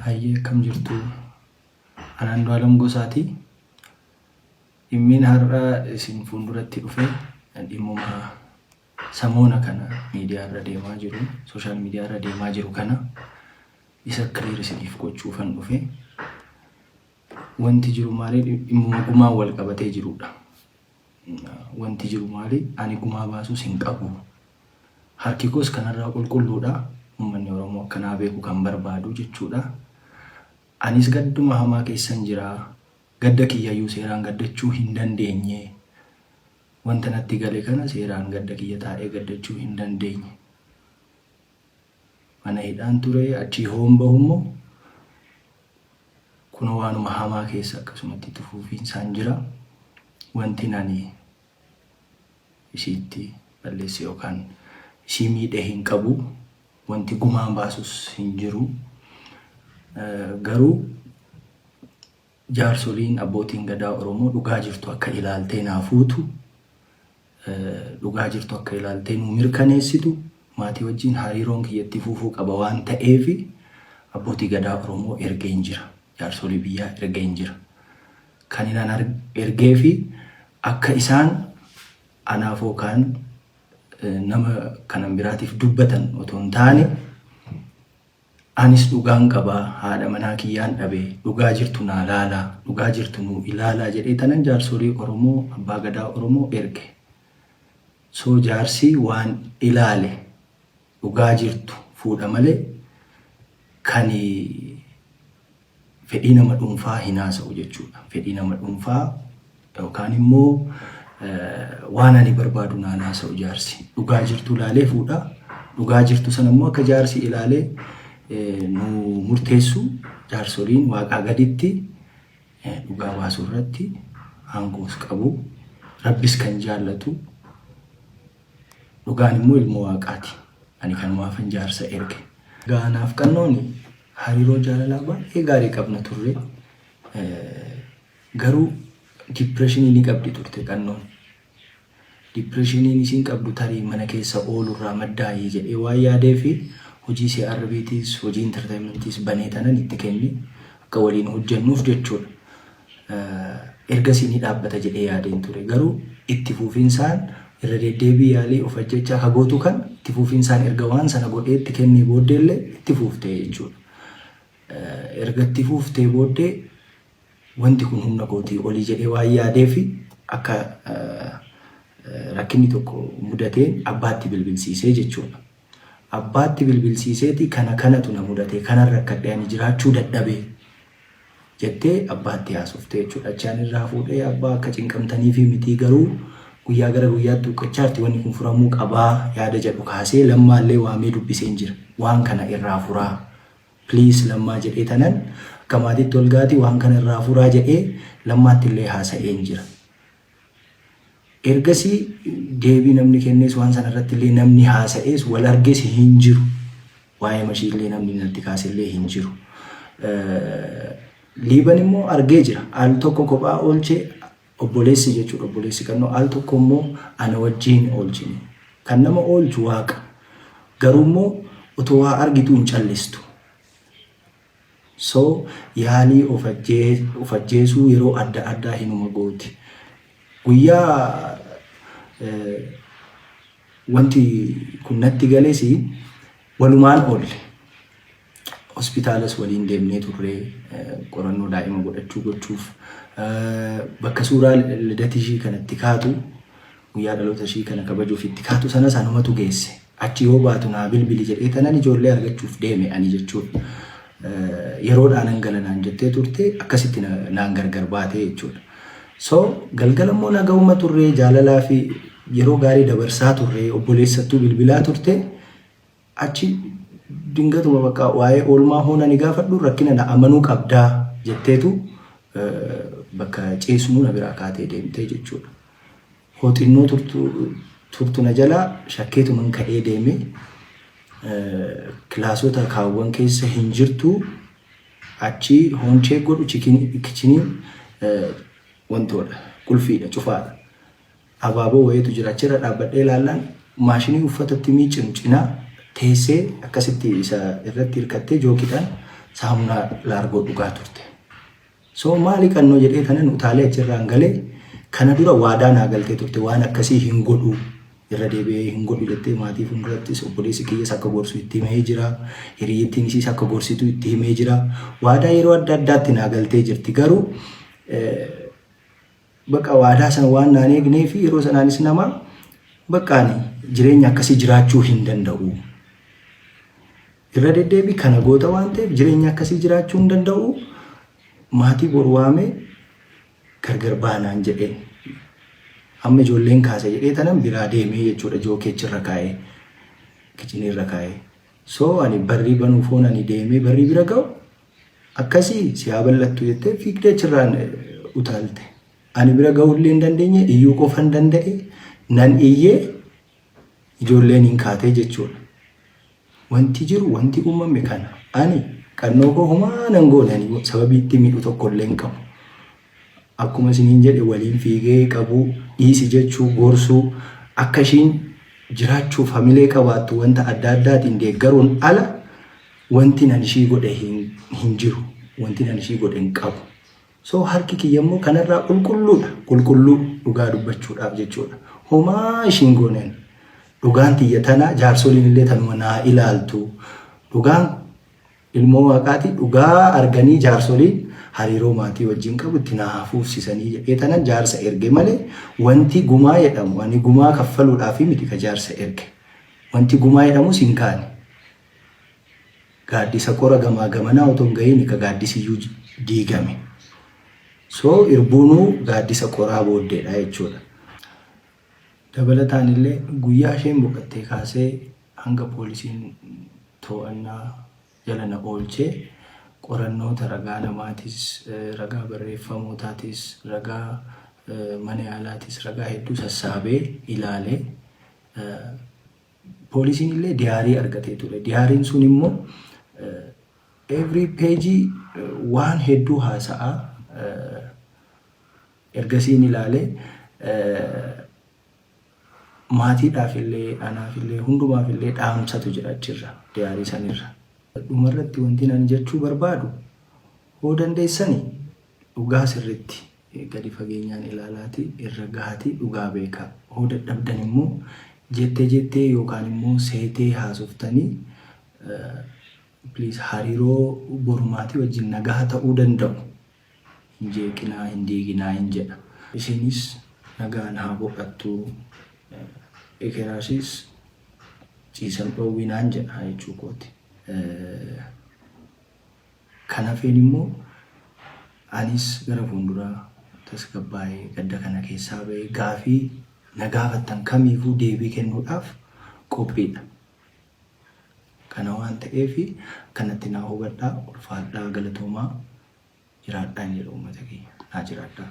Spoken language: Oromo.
Hayyee kam jirtu anaan Andu'aalem Gosaati. Dhimmiin har'a isin fuulduratti dhufe dhimmuma samoona kana miidiyaa irra deemaa jiru, sooshaal miidiyaa irra deemaa jiru kana isa kiriir isiniif gochuufan dhufe. Wanti jiru maali? Dhimmuma gumaa wal qabatee jirudha. Wanti jiru maali? Ani gumaa baasuus hin qabu. Harki koos kanarraa qulqulluudha. Uummanni Oromoo akkanaa beeku kan barbaadu jechuudha. Anis gadduma hamaa keessan jira. Gadda kiyyayyuu seeraan gaddachuu hin dandeenye. Wanta natti gale kana seeraan gadda kiyya taa'ee gaddachuu hin dandeenye. Mana hidhaan ture achii hoon bahummoo kun waanuma hamaa keessa akkasumatti tufuufiinsaan jira. Wanti nani isiitti balleesse yookaan isii miidhee hin qabu. Wanti gumaan baasus hin jiru. Garuu jaarsoliin abbootiin gadaa Oromoo dhugaa jirtu akka ilaaltee naafuutu, dhugaa jirtu akka ilaaltee nu mirkaneessitu, maatii wajjin hariiroon kiyyatti fuufuu qaba waan ta'eef abbootii gadaa Oromoo ergeen jira. Jaarsolii biyyaa ergeen jira. Kan inaan ergee fi akka isaan anaaf yookaan nama kanan biraatiif dubbatan otoo hin taane anis dhugaan qabaa, haadha manaa kiyyaan dhabee dhugaa jirtu naa laalaa, dhugaa jirtu nuu ilaalaa jedhee tanan jaarsolii Oromoo, abbaa gadaa Oromoo erge. So jaarsii waan ilaale dhugaa jirtu fuudha malee kan fedhii nama dhuunfaa hin haasa'u jechuudha. Fedhii nama dhuunfaa yookaan immoo waan ani barbaadu naan haasa'u jaarsi. Dhugaa jirtu ilaalee fuudha. Dhugaa jirtu sana immoo akka jaarsi ilaalee nu murteessu jaarsoliin waaqaa gaditti dhugaa baasuu irratti aangoos qabu. Rabbis kan jaallatu, dhugaan immoo ilmoo waaqaati. Ani kanumaafan jaarsa erge. Gaanaaf qannooni hariiroo jaalalaa baay'ee gaarii qabna turre. Garuu dipireeshinii ni qabdi turte qannoon. Dipireeshiniin isiin qabdu tarii mana keessa oolurraa maddaayee jedhee waan yaadee fi hojii CRBTs, hojii entertainmentis banee tanan itti kenni akka waliin hojjennuuf jechuudha. Ergasii ni dhaabbata jedhee yaadeen ture. Garuu itti fuufinsaan irra deddeebii yaalii of ajjechaa hagootu kan itti fuufinsaan erga waan sana godhee itti kennee booddeellee itti fuuftee jechuudha. Erga itti fuuftee booddee wanti kun humna kootii olii jedhee waan yaadee fi akka rakkinni tokko mudateen abbaatti bilbilsiisee jechuudha. Abbaatti bilbilsiiseeti kanatu na mudatee kanarra rakkadhee ani jiraachuu dadhabee jettee abbaatti haasoftee jechuudha. Achaan irraa fuudhee abbaa akka cinqamtanii fi mitii garuu guyyaa gara guyyaatti uqqachaarti wanni kun furamuu qabaa yaada jedhu kaasee lammaallee waamee dubbiseen jira. Waan kana irraa furaa. Please lammaa jedhee tanan akka maatiitti ol gaati waan kana irraa furaa jedhee lammaatti illee haasa'een jira. Ergasii deebii namni kennees waan sana irratti illee namni haasa'ees wal argees hin jiru. Waa'ee mashii illee namni natti kaase illee hin jiru. Liiban immoo argee jira. Al tokko kophaa oolchee obboleessi jechuudha. Obboleessi kannoo al tokko immoo ana wajjin oolchine. Kan nama oolchu waaqa. Garuu immoo otoo waa argitu hin callistu. So yaalii of ajjeesuu yeroo adda addaa hinuma gooti. Guyyaa wanti kun natti galees walumaan oolle. Hospitaalas waliin deemnee turre qorannoo daa'ima gochuuf bakka suuraa lidata ishii kanatti kaatu guyyaa dhaloota ishii kana kabajuuf itti kaatu sana sanumatu geesse. Achi yoo baatu naa bilbili jedhee tanan ijoollee argachuuf deeme ani jechuudha. Yeroodhaan galanaan jettee turte akkasitti naan gargar baatee jechuudha. So galgala immoo nagahuma turre jaalalaa fi yeroo gaarii dabarsaa turre obboleessattuu bilbilaa turte achi dingatuma bakka waa'ee oolmaa hoona ni gaafadhu rakkina na amanuu qabdaa jetteetu bakka ceesumuu na biraa kaatee deemtee jechuudha. Hooxinnoo turtu na jalaa shakkeetuman ka'ee deeme kilaasota kaawwan keessa hin jirtu achi hoonchee godhu kichinii wantoota qulfiidha cufaadha. Abaaboo wayiitu jira achirra dhaabbadhee ilaallaan maashinii uffatatti miicinu cinaa teessee akkasitti isa irratti hirkattee jookiidhaan saamunaa laargoo dhugaa turte. So maali kannoo jedhee kanan utaalee achirraan galee kana dura waadaa naa galtee turte waan akkasii hin godhu irra deebi'ee hin godhu jettee maatii fuuldurattis obboleessi kiyyas akka gorsu itti himee jira. Hiriyyattiin isiis akka gorsitu itti himee jira. Waadaa yeroo adda addaatti naa galtee jirti garuu bakka waadaa sana waan naan eegnee fi yeroo sanaanis nama bakkaani jireenya akkasii jiraachuu hin danda'u. Irra deddeebi kana goota waan ta'eef jireenya akkasii jiraachuu hin danda'u. Maatii bor waamee gargar baanaan jedhee amma ijoolleen kaase jedhee tanan biraa deemee jechuudha jookeechirra kaa'ee kichinirra kaa'ee. So ani barrii banuufoon ani deemee barrii bira ga'u akkasii siyaa bal'attu jettee fiigdee achirraan utaalte. Ani bira ga'uullee hin dandeenye iyyuu qofa hin danda'e nan iyyee ijoolleen hin kaatee jechuudha. Wanti jiru wanti uumame kana ani kannoo koo homaa nan goonanii sababii itti miidhu tokkollee hin qabu. Akkuma isiniin jedhe waliin fiigee qabu dhiisi jechuu gorsuu akka ishiin jiraachuuf hamilee qabaattu wanta adda addaatiin deeggaruun ala wanti nan ishii godhe hin jiru. Wanti nan ishii godhe hin qabu. So harki kiyya immoo kanarraa qulqulluudha. Qulqulluu dhugaa dubbachuudhaaf jechuudha. Homaa ishiin gooneen dhugaan tiyya tana jaarsoliin illee tanuma naa ilaaltu. Dhugaan ilmoo waaqaati dhugaa arganii jaarsoliin hariiroo maatii wajjin qabu itti naa fuufsisanii jedhee tanan jaarsa erge malee wanti gumaa jedhamu ani gumaa kaffaluudhaaf miti ka jaarsa erge. Wanti gumaa jedhamus hin kaane. Gaaddisa qora gamaa gamanaa otoo hin gahiin ka gaaddisiyyuu diigame. So irbuunuu gaaddisa qoraa booddeedha jechuudha. Dabalataan illee guyyaa isheen boqottee kaasee hanga poolisiin to'annaa jala na oolchee qorannoota ragaa namaatis ragaa barreeffamootaatis ragaa mana yaalaatis ragaa hedduu sassaabee ilaalee poolisiin illee diyaarii argatee ture. Diyaariin sun immoo every page waan hedduu haasa'aa ergasiin ilaalee maatiidhaaf illee anaaf illee hundumaaf illee dhaamsatu jira achirra diyaarii sanirra. Dhumarratti wanti nan jechuu barbaadu hoo dandeessanii dhugaa sirriitti gadi fageenyaan ilaalaati irra gahaati dhugaa beekaa. Hoo dadhabdan immoo jettee yookaan immoo seetee haasoftanii please hariiroo borumaatii wajjin nagaa ta'uu danda'u. Hin jeeqinaa hin diiginaa hin jedha. Isinis nagaan haa boqattu. Ekeraashis ciisan dhoowwinaan jedha jechuu kooti. Kanaafin immoo anis gara fuulduraa tasgabbaa'ee gadda kana keessaa ba'ee gaafii na gaafattan kamiifuu deebii kennuudhaaf qophiidha. Kana waan ta'eef kanatti naa hubadhaa ulfaadhaa galatoomaa jiraadhaan jedhu uummata keenya naa jiraadhaa.